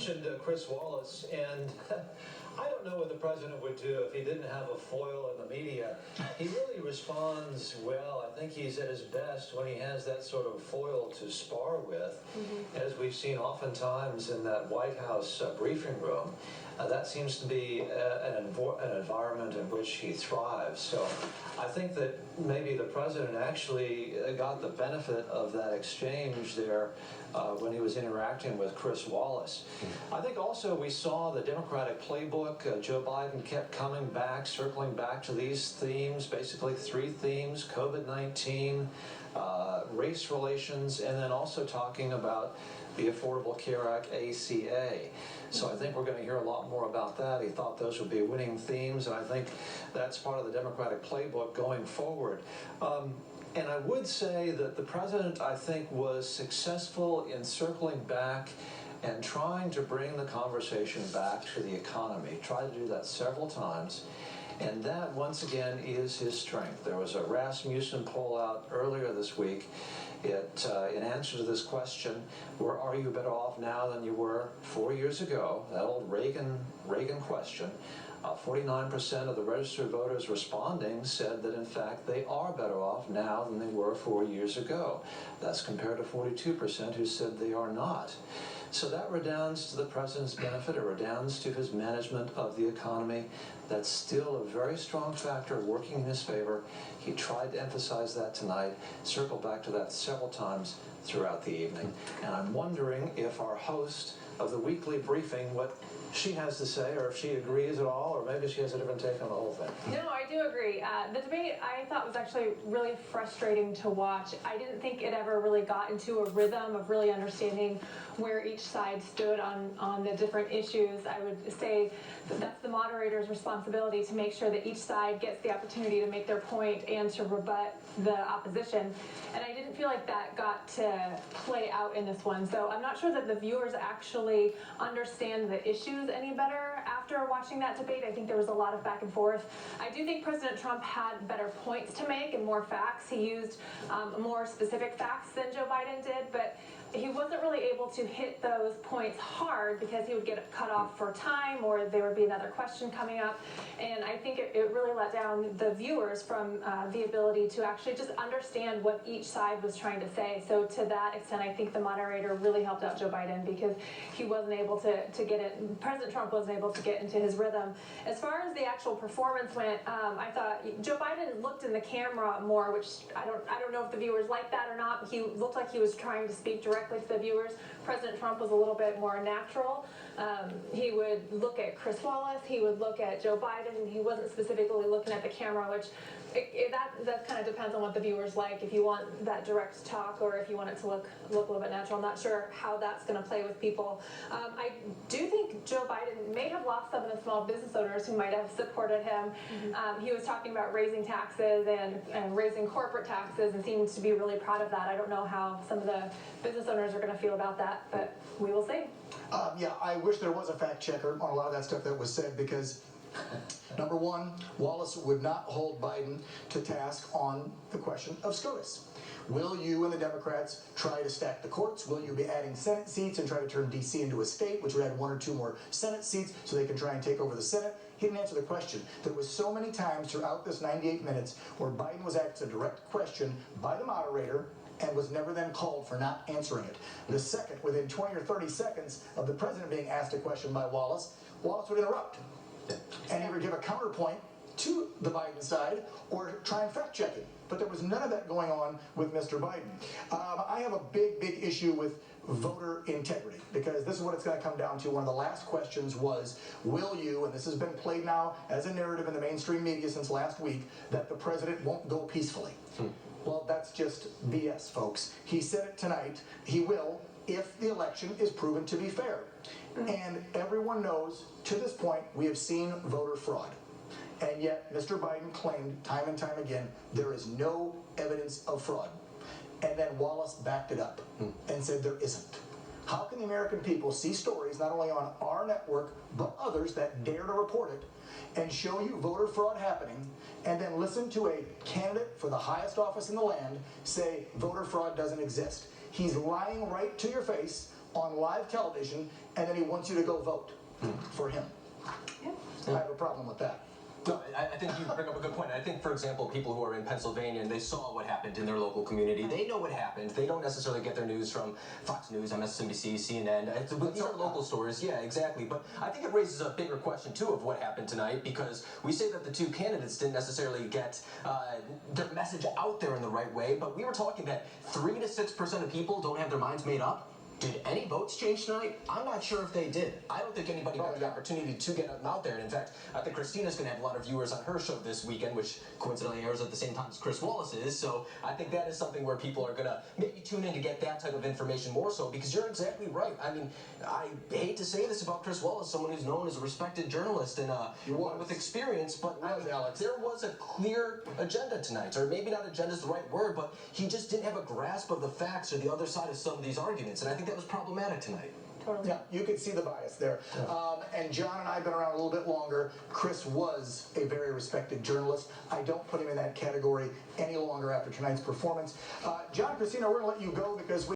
mentioned Chris Wallace, and I don't know what the president would do if he didn't have a foil in the media. He really responds well. I think he's at his best when he has that sort of foil to spar with, as we've seen oftentimes in that White House briefing room. That seems to be an environment in which he thrives. So I think that maybe the president actually got the benefit of that exchange there when he was interacting with Chris Wallace. I think also we saw the Democratic playbook. Joe Biden kept coming back, circling back to these themes, basically three themes: COVID-19, race relations, and then also talking about the Affordable Care Act, ACA. So I think we're going to hear a lot more about that. He thought those would be winning themes, and I think that's part of the Democratic playbook going forward. And I would say that the president, I think, was successful in circling back and trying to bring the conversation back to the economy. Tried to do that several times. And that, once again, is his strength. There was a Rasmussen poll out earlier this week. In answer to this question, are you better off now than you were 4 years ago? That old Reagan question. 49% of the registered voters responding said that, in fact, they are better off now than they were 4 years ago. That's compared to 42% who said they are not. So that redounds to the president's benefit. It redounds to his management of the economy. That's still a very strong factor working in his favor. He tried to emphasize that tonight, circled back to that several times throughout the evening. And I'm wondering if our host of the weekly briefing, what she has to say, or if she agrees at all, or maybe she has a different take on the whole thing. No, I do agree. The debate I thought was actually really frustrating to watch. I didn't think it ever really got into a rhythm of really understanding where each side stood on the different issues. I would say that that's the moderator's responsibility to make sure that each side gets the opportunity to make their point and to rebut the opposition. And I didn't feel like that got to play out in this one. So I'm not sure that the viewers actually understand the issues any better after watching that debate. I think there was a lot of back and forth. I do think President Trump had better points to make and more facts. He used more specific facts than Joe Biden did, but he wasn't really able to hit those points hard because he would get cut off for time, or there would be another question coming up. And I think it really let down the viewers from the ability to actually just understand what each side was trying to say. So to that extent, I think the moderator really helped out Joe Biden because he wasn't able to get it. President Trump wasn't able to get into his rhythm. As far as the actual performance went, I thought Joe Biden looked in the camera more, which I don't know if the viewers liked that or not. But he looked like he was trying to speak directly to the viewers. President Trump was a little bit more natural. He would look at Chris Wallace, he would look at Joe Biden, he wasn't specifically looking at the camera, which that kind of depends on what the viewers like, if you want that direct talk or if you want it to look a little bit natural. I'm not sure how that's going to play with people. I do think Joe Biden may have lost some of the small business owners who might have supported him. He was talking about raising taxes and raising corporate taxes and seems to be really proud of that. I don't know how some of the business owners are going to feel about that, but we will see. Yeah, I wish there was a fact checker on a lot of that stuff that was said, because number one, Wallace would not hold Biden to task on the question of SCOTUS. Will you and the Democrats try to stack the courts? Will you be adding Senate seats and try to turn D.C. into a state, which would add 1 or 2 more Senate seats so they can try and take over the Senate? He didn't answer the question. There was so many times throughout this 98 minutes where Biden was asked a direct question by the moderator and was never then called for not answering it. The second, within 20 or 30 seconds of the president being asked a question by Wallace, Wallace would interrupt and either give a counterpoint to the Biden side or try and fact check it. But there was none of that going on with Mr. Biden. I have a big issue with voter integrity, because this is what it's going to come down to. One of the last questions was, will you, and this has been played now as a narrative in the mainstream media since last week, that the president won't go peacefully. Well, that's just BS, folks. He said it tonight. He will, if the election is proven to be fair. And everyone knows, to this point, we have seen voter fraud. And yet, Mr. Biden claimed time and time again, there is no evidence of fraud. And then Wallace backed it up and said there isn't. How can the American people see stories, not only on our network, but others that dare to report it, and show you voter fraud happening, and then listen to a candidate for the highest office in the land say voter fraud doesn't exist? He's lying right to your face on live television, and then he wants you to go vote for him. Yeah. I have a problem with that. No, I think you bring up a good point. I think, for example, people who are in Pennsylvania and they saw what happened in their local community, they know what happened. They don't necessarily get their news from Fox News, MSNBC, CNN. But these are local stories. Yeah, exactly. But I think it raises a bigger question, too, of what happened tonight, because we say that the two candidates didn't necessarily get their message out there in the right way, but we were talking that 3 to 6% of people don't have their minds made up. Did any votes change tonight? I'm not sure if they did. I don't think anybody got the opportunity to get them out there. And in fact, I think Christina's going to have a lot of viewers on her show this weekend, which coincidentally airs at the same time as Chris Wallace is. So I think that is something where people are going to maybe tune in to get that type of information more so, because you're exactly right. I mean, I hate to say this about Chris Wallace, someone who's known as a respected journalist and one with experience, but there was a clear agenda tonight, or maybe not agenda is the right word, but he just didn't have a grasp of the facts or the other side of some of these arguments. And I think that was problematic tonight. Totally. Yeah, you could see the bias there. And John and I have been around a little bit longer. Chris was a very respected journalist. I don't put him in that category any longer after tonight's performance. John and Christina, we're going to let you go because